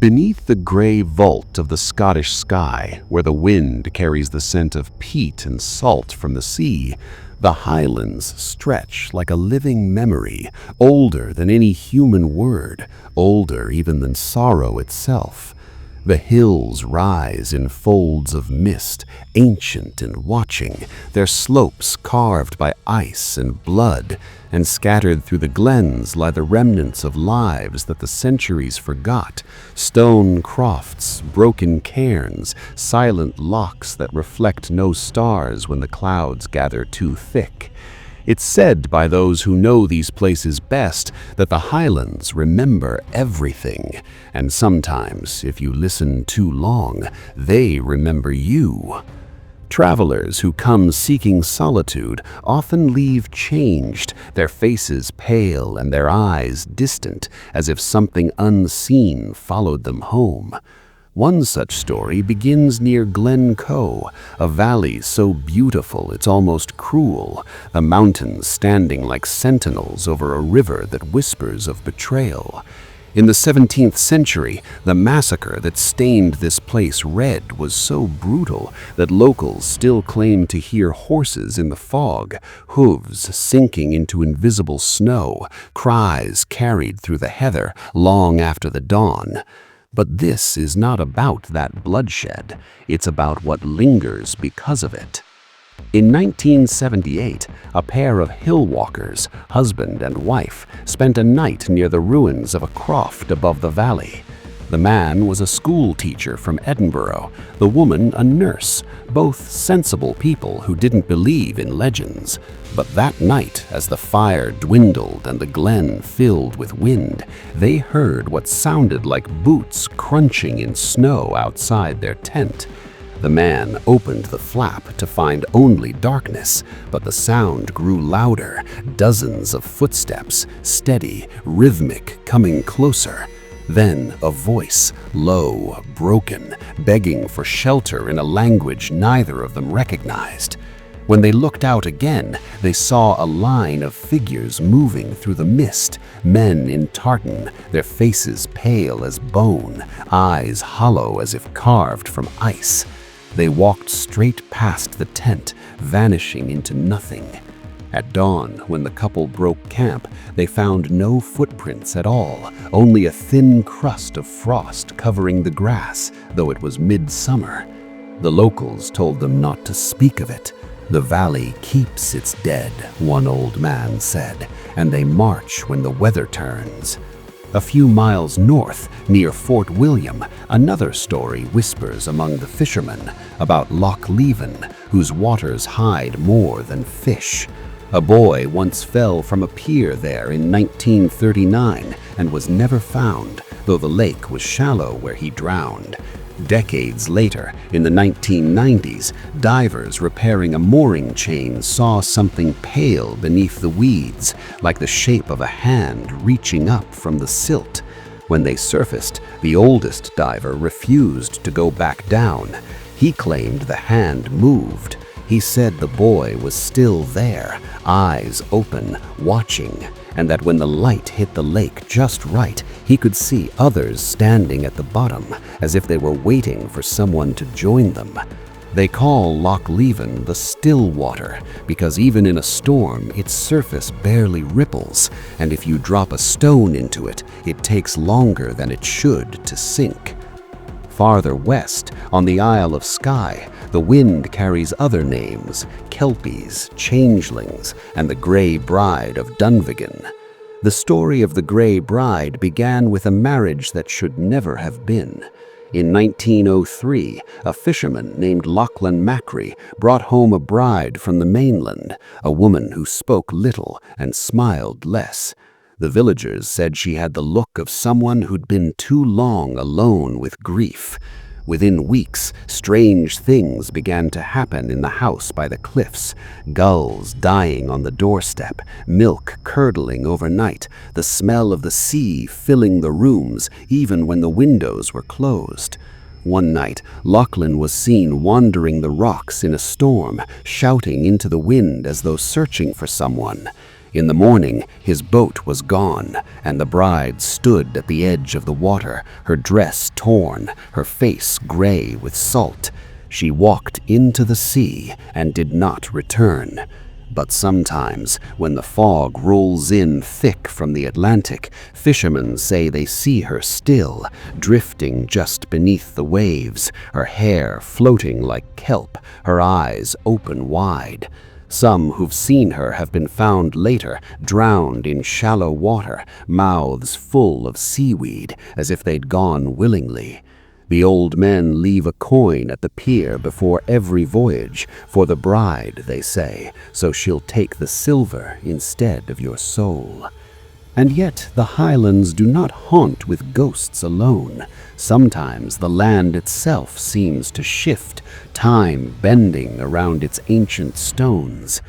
Beneath the gray vault of the Scottish sky, where the wind carries the scent of peat and salt from the sea, the highlands stretch like a living memory, older than any human word, older even than sorrow itself. The hills rise in folds of mist, ancient and watching, their slopes carved by ice and blood, and scattered through the glens lie the remnants of lives that the centuries forgot, stone crofts, broken cairns, silent locks that reflect no stars when the clouds gather too thick. It's said by those who know these places best that the highlands remember everything, and sometimes, if you listen too long, they remember you. Travelers who come seeking solitude often leave changed, their faces pale and their eyes distant, as if something unseen followed them home. One such story begins near Glen Coe, a valley so beautiful it's almost cruel, the mountains standing like sentinels over a river that whispers of betrayal. In the 17th century, the massacre that stained this place red was so brutal that locals still claim to hear horses in the fog, hooves sinking into invisible snow, cries carried through the heather long after the dawn. But this is not about that bloodshed. It's about what lingers because of it. In 1978, a pair of hill walkers, husband and wife, spent a night near the ruins of a croft above the valley. The man was a school teacher from Edinburgh, the woman a nurse, both sensible people who didn't believe in legends. But that night, as the fire dwindled and the glen filled with wind, they heard what sounded like boots crunching in snow outside their tent. The man opened the flap to find only darkness, but the sound grew louder, dozens of footsteps, steady, rhythmic, coming closer. Then a voice, low, broken, begging for shelter in a language neither of them recognized. When they looked out again, they saw a line of figures moving through the mist, men in tartan, their faces pale as bone, eyes hollow as if carved from ice. They walked straight past the tent, vanishing into nothing. At dawn, when the couple broke camp, they found no footprints at all, only a thin crust of frost covering the grass, though it was midsummer. The locals told them not to speak of it. The valley keeps its dead, one old man said, and they march when the weather turns. A few miles north, near Fort William, another story whispers among the fishermen about Loch Leven, whose waters hide more than fish. A boy once fell from a pier there in 1939 and was never found, though the lake was shallow where he drowned. Decades later, in the 1990s, divers repairing a mooring chain saw something pale beneath the weeds, like the shape of a hand reaching up from the silt. When they surfaced, the oldest diver refused to go back down. He claimed the hand moved. He said the boy was still there, eyes open, watching, and that when the light hit the lake just right, he could see others standing at the bottom, as if they were waiting for someone to join them. They call Loch Leven the still water, because even in a storm, its surface barely ripples, and if you drop a stone into it, it takes longer than it should to sink. Farther west, on the Isle of Skye, the wind carries other names, Kelpies, Changelings, and the Grey Bride of Dunvegan. The story of the Grey Bride began with a marriage that should never have been. In 1903, a fisherman named Lachlan Macri brought home a bride from the mainland, a woman who spoke little and smiled less. The villagers said she had the look of someone who'd been too long alone with grief. Within weeks, strange things began to happen in the house by the cliffs. Gulls dying on the doorstep, milk curdling overnight, the smell of the sea filling the rooms even when the windows were closed. One night, Lachlan was seen wandering the rocks in a storm, shouting into the wind as though searching for someone. In the morning, his boat was gone, and the bride stood at the edge of the water, her dress torn, her face gray with salt. She walked into the sea and did not return. But sometimes, when the fog rolls in thick from the Atlantic, fishermen say they see her still, drifting just beneath the waves, her hair floating like kelp, her eyes open wide. Some who've seen her have been found later, drowned in shallow water, mouths full of seaweed, as if they'd gone willingly. The old men leave a coin at the pier before every voyage, for the bride, they say, so she'll take the silver instead of your soul. And yet the highlands do not haunt with ghosts alone. Sometimes the land itself seems to shift, time bending around its ancient stones.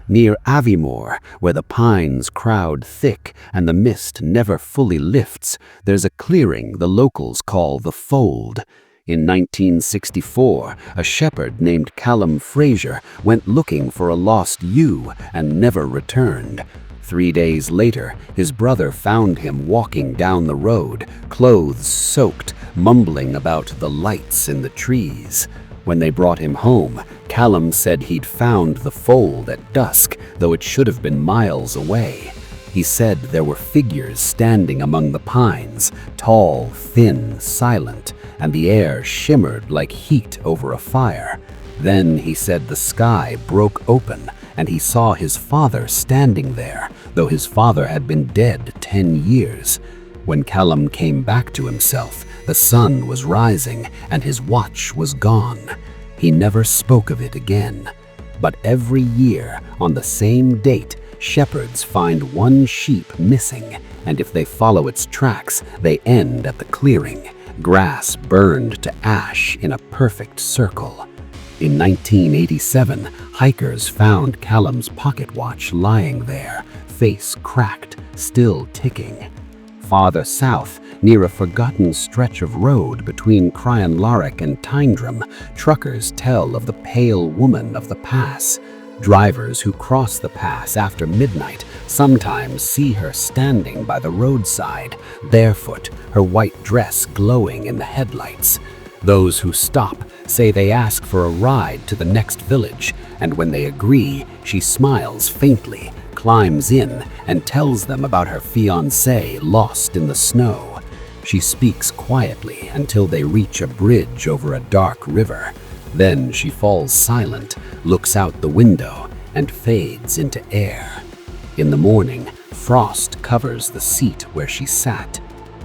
Near Aviemore, where the pines crowd thick and the mist never fully lifts, there's a clearing the locals call the Fold. In 1964, a shepherd named Callum Fraser went looking for a lost ewe and never returned. 3 days later, his brother found him walking down the road, clothes soaked, mumbling about the lights in the trees. When they brought him home, Callum said he'd found the Fold at dusk, though it should have been miles away. He said there were figures standing among the pines, tall, thin, silent, and the air shimmered like heat over a fire. Then he said the sky broke open, and he saw his father standing there, though his father had been dead 10 years. When Callum came back to himself, the sun was rising and his watch was gone. He never spoke of it again. But every year, on the same date, shepherds find one sheep missing, and if they follow its tracks, they end at the clearing, grass burned to ash in a perfect circle. In 1987, hikers found Callum's pocket watch lying there, face cracked, still ticking. Farther south, near a forgotten stretch of road between Crianlarich and Tyndrum, truckers tell of the pale woman of the pass. Drivers who cross the pass after midnight sometimes see her standing by the roadside, barefoot, her white dress glowing in the headlights. Those who stop say they ask for a ride to the next village, and when they agree, she smiles faintly, climbs in, and tells them about her fiancé lost in the snow. She speaks quietly until they reach a bridge over a dark river. Then she falls silent, looks out the window, and fades into air. In the morning, frost covers the seat where she sat.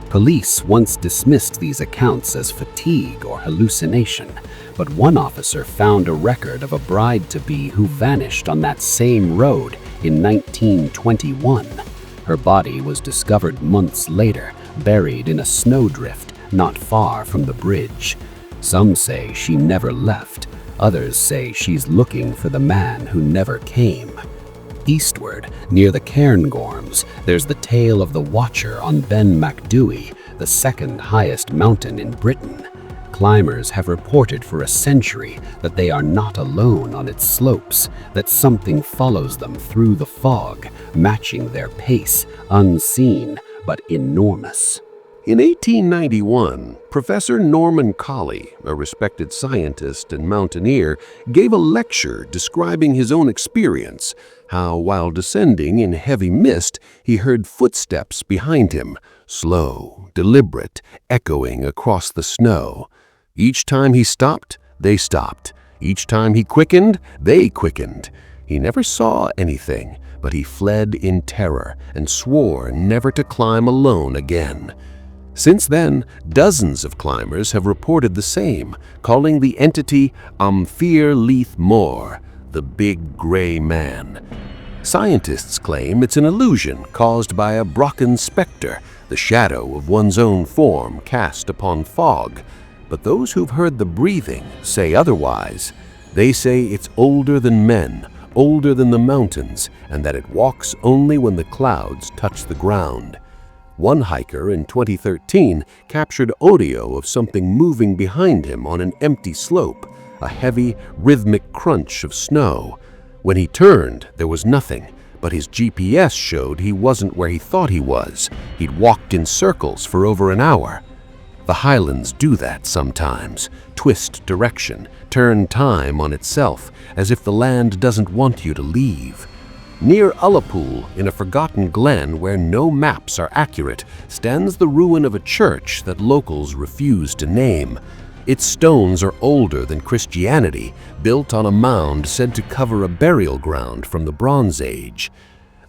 Police once dismissed these accounts as fatigue or hallucination, but one officer found a record of a bride-to-be who vanished on that same road in 1921. Her body was discovered months later, buried in a snowdrift not far from the bridge. Some say she never left, others say she's looking for the man who never came. Eastward, near the Cairngorms, there's the tale of the Watcher on Ben Macdui, the second highest mountain in Britain. Climbers have reported for a century that they are not alone on its slopes, that something follows them through the fog, matching their pace, unseen but enormous. In 1891, Professor Norman Colley, a respected scientist and mountaineer, gave a lecture describing his own experience, how while descending in heavy mist, he heard footsteps behind him, slow, deliberate, echoing across the snow. Each time he stopped, they stopped. Each time he quickened, they quickened. He never saw anything, but he fled in terror and swore never to climb alone again. Since then, dozens of climbers have reported the same, calling the entity Amphir Leith Mor, the Big Gray Man. Scientists claim it's an illusion caused by a Brocken specter, the shadow of one's own form cast upon fog. But those who've heard the breathing say otherwise. They say it's older than men, older than the mountains, and that it walks only when the clouds touch the ground. One hiker in 2013 captured audio of something moving behind him on an empty slope, a heavy, rhythmic crunch of snow. When he turned, there was nothing, but his GPS showed he wasn't where he thought he was. He'd walked in circles for over an hour. The highlands do that sometimes, twist direction, turn time on itself, as if the land doesn't want you to leave. Near Ullapool, in a forgotten glen where no maps are accurate, stands the ruin of a church that locals refuse to name. Its stones are older than Christianity, built on a mound said to cover a burial ground from the Bronze Age.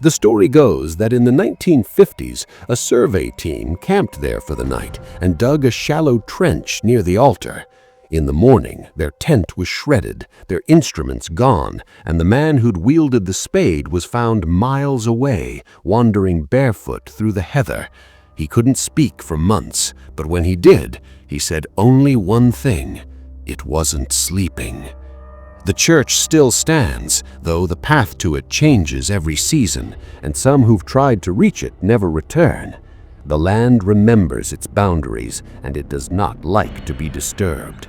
The story goes that in the 1950s, a survey team camped there for the night and dug a shallow trench near the altar. In the morning, their tent was shredded, their instruments gone, and the man who'd wielded the spade was found miles away, wandering barefoot through the heather. He couldn't speak for months, but when he did, he said only one thing: it wasn't sleeping. The church still stands, though the path to it changes every season, and some who've tried to reach it never return. The land remembers its boundaries, and it does not like to be disturbed.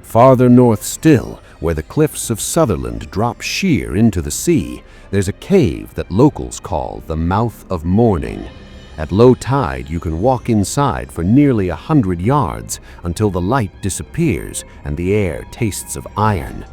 Farther north still, where the cliffs of Sutherland drop sheer into the sea, there's a cave that locals call the Mouth of Mourning. At low tide, you can walk inside for nearly 100 yards until the light disappears and the air tastes of iron.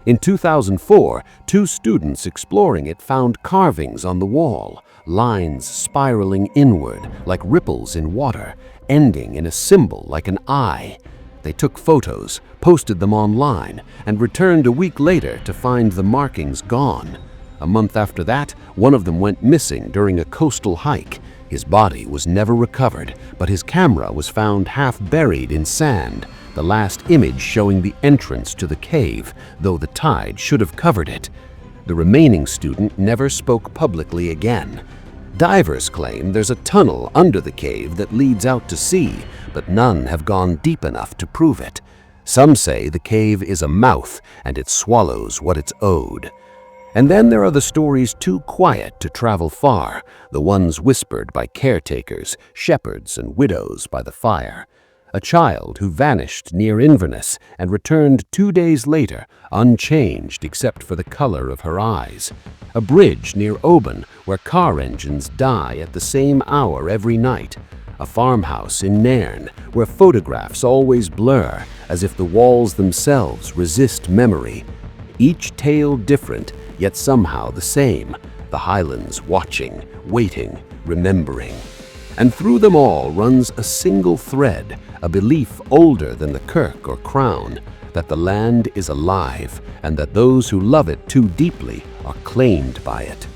In 2004, 2 students exploring it found carvings on the wall, lines spiraling inward like ripples in water, ending in a symbol like an eye. They took photos, posted them online, and returned a week later to find the markings gone. A month after that, one of them went missing during a coastal hike. His body was never recovered, but his camera was found half buried in sand, the last image showing the entrance to the cave, though the tide should have covered it. The remaining student never spoke publicly again. Divers claim there's a tunnel under the cave that leads out to sea, but none have gone deep enough to prove it. Some say the cave is a mouth and it swallows what it's owed. And then there are the stories too quiet to travel far, the ones whispered by caretakers, shepherds, and widows by the fire. A child who vanished near Inverness and returned 2 days later, unchanged except for the color of her eyes. A bridge near Oban where car engines die at the same hour every night. A farmhouse in Nairn where photographs always blur, as if the walls themselves resist memory. Each tale different, yet somehow the same. The Highlands watching, waiting, remembering. And through them all runs a single thread, a belief older than the kirk or crown, that the land is alive and that those who love it too deeply are claimed by it.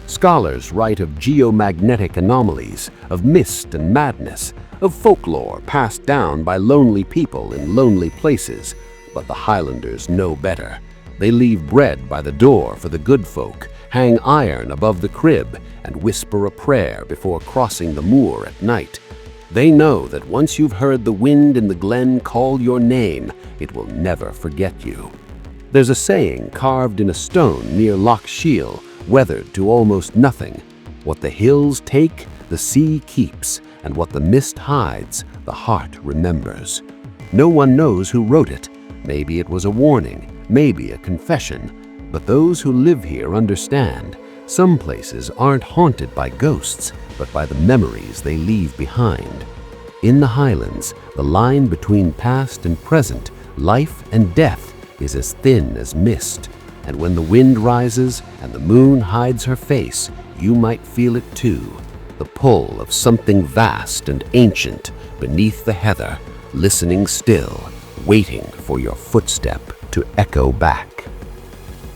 Scholars write of geomagnetic anomalies, of mist and madness, of folklore passed down by lonely people in lonely places, but the Highlanders know better. They leave bread by the door for the good folk, hang iron above the crib, and whisper a prayer before crossing the moor at night. They know that once you've heard the wind in the glen call your name, it will never forget you. There's a saying carved in a stone near Loch Shiel, weathered to almost nothing: what the hills take, the sea keeps, and what the mist hides, the heart remembers. No one knows who wrote it. Maybe it was a warning, maybe a confession, but those who live here understand. Some places aren't haunted by ghosts, but by the memories they leave behind. In the Highlands, the line between past and present, life and death, is as thin as mist, and when the wind rises and the moon hides her face, you might feel it too, the pull of something vast and ancient beneath the heather, listening still, waiting for your footstep to echo back.